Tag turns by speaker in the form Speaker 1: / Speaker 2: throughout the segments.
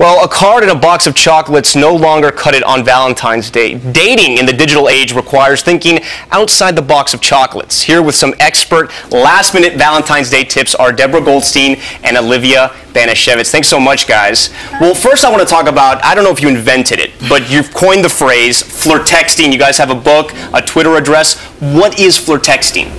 Speaker 1: Well, a card and a box of chocolates no longer cut it on Valentine's Day. Dating in the digital age requires thinking outside the box of chocolates. Here with some expert last-minute Valentine's Day tips are Deborah Goldstein and Olivia Banashevitz. Thanks so much, guys. Well, first I want to talk about, I don't know if you invented it, but you've coined the phrase flirtexting. You guys have a book, a Twitter address. What is flirtexting?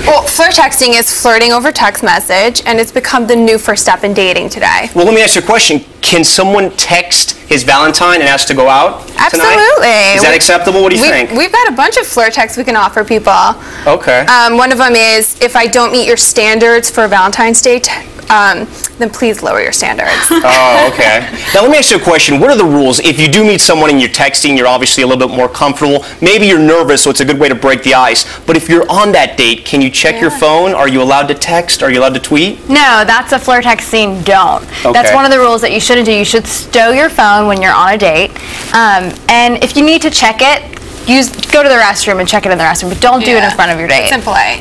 Speaker 2: Well, flirtexting is flirting over text message, and it's become the new first step in dating today.
Speaker 1: Well, let me ask you a question. Can someone text his Valentine and ask to go out tonight?
Speaker 2: Absolutely.
Speaker 1: Is that acceptable? What do you think?
Speaker 2: We've got a bunch of flirt texts we can offer people.
Speaker 1: Okay.
Speaker 2: One of them is, if I don't meet your standards for Valentine's Day, then please lower your standards.
Speaker 1: Oh, okay. Now let me ask you a question. What are the rules? If you do meet someone and you're texting, you're obviously a little bit more comfortable. Maybe you're nervous, so it's a good way to break the ice. But if you're on that date, can you check your phone? Are you allowed to text? Are you allowed to tweet?
Speaker 3: No, that's a flirtexting don't.
Speaker 1: Okay.
Speaker 3: That's one of the rules that you shouldn't do. You should stow your phone when you're on a date. And if you need to check it, go to the restroom and check it in the restroom, but don't do it in front of your date.
Speaker 2: It's impolite.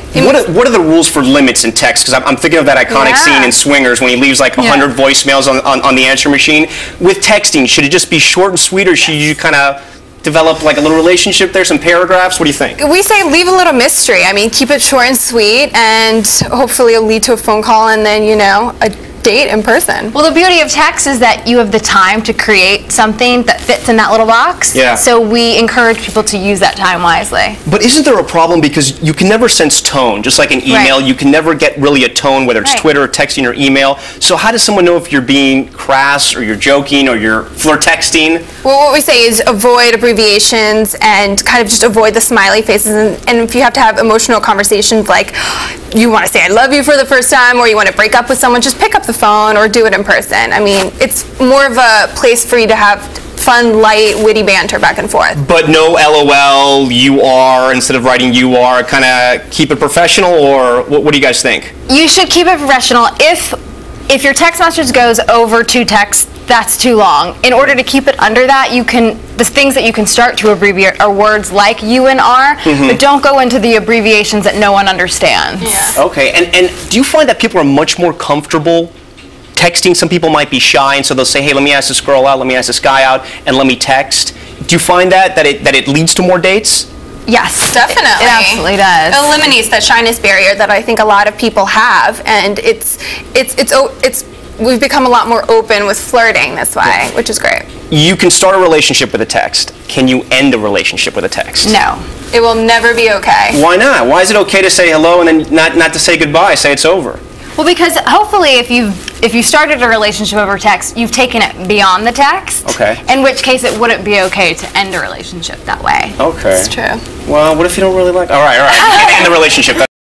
Speaker 1: What are the rules for limits in text? Because I'm thinking of that iconic scene in Swingers when he leaves like 100 voicemails on the answer machine. With texting, should it just be short and sweet, or should you kind of develop like a little relationship there, some paragraphs? What do you think?
Speaker 2: We say leave a little mystery. I mean, keep it short and sweet, and hopefully it'll lead to a phone call and then, you know, a date in person.
Speaker 3: Well, the beauty of text is that you have the time to create something that fits in that little box.
Speaker 1: Yeah.
Speaker 3: So we encourage people to use that time wisely.
Speaker 1: But isn't there a problem because you can never sense tone, just like an email, you can never get really a tone, whether it's Twitter or texting or email. So how does someone know if you're being crass or you're joking or you're flirtexting?
Speaker 2: Well, what we say is avoid abbreviations and kind of just avoid the smiley faces. And if you have to have emotional conversations, like you want to say I love you for the first time, or you want to break up with someone, just pick up the phone or do it in person. I mean, it's more of a place for you to have fun, light, witty banter back and forth.
Speaker 1: But no LOL, you are, instead of writing you are, kind of keep it professional, or what do you guys think?
Speaker 3: You should keep it professional. If your text message goes over 2 texts, that's too long. In order to keep it under that, the things that you can start to abbreviate are words like you and are, but don't go into the abbreviations that no one understands.
Speaker 2: Yeah.
Speaker 1: Okay, and do you find that people are much more comfortable texting? Some people might be shy, and so they'll say, hey, let me ask this girl out, let me ask this guy out, and let me text. Do you find that it leads to more dates?
Speaker 3: Yes,
Speaker 2: definitely.
Speaker 3: It absolutely does.
Speaker 2: It eliminates that shyness barrier that I think a lot of people have, and we've become a lot more open with flirting this way, which is great.
Speaker 1: You can start a relationship with a text. Can you end a relationship with a text?
Speaker 3: No.
Speaker 2: It will never be okay.
Speaker 1: Why not? Why is it okay to say hello and then not to say goodbye, say it's over?
Speaker 3: Well, because hopefully if you started a relationship over text, you've taken it beyond the text.
Speaker 1: Okay.
Speaker 3: In which case it wouldn't be okay to end a relationship that way.
Speaker 1: Okay.
Speaker 2: It's true.
Speaker 1: Well, what if you don't really like... All right. You can't end the relationship.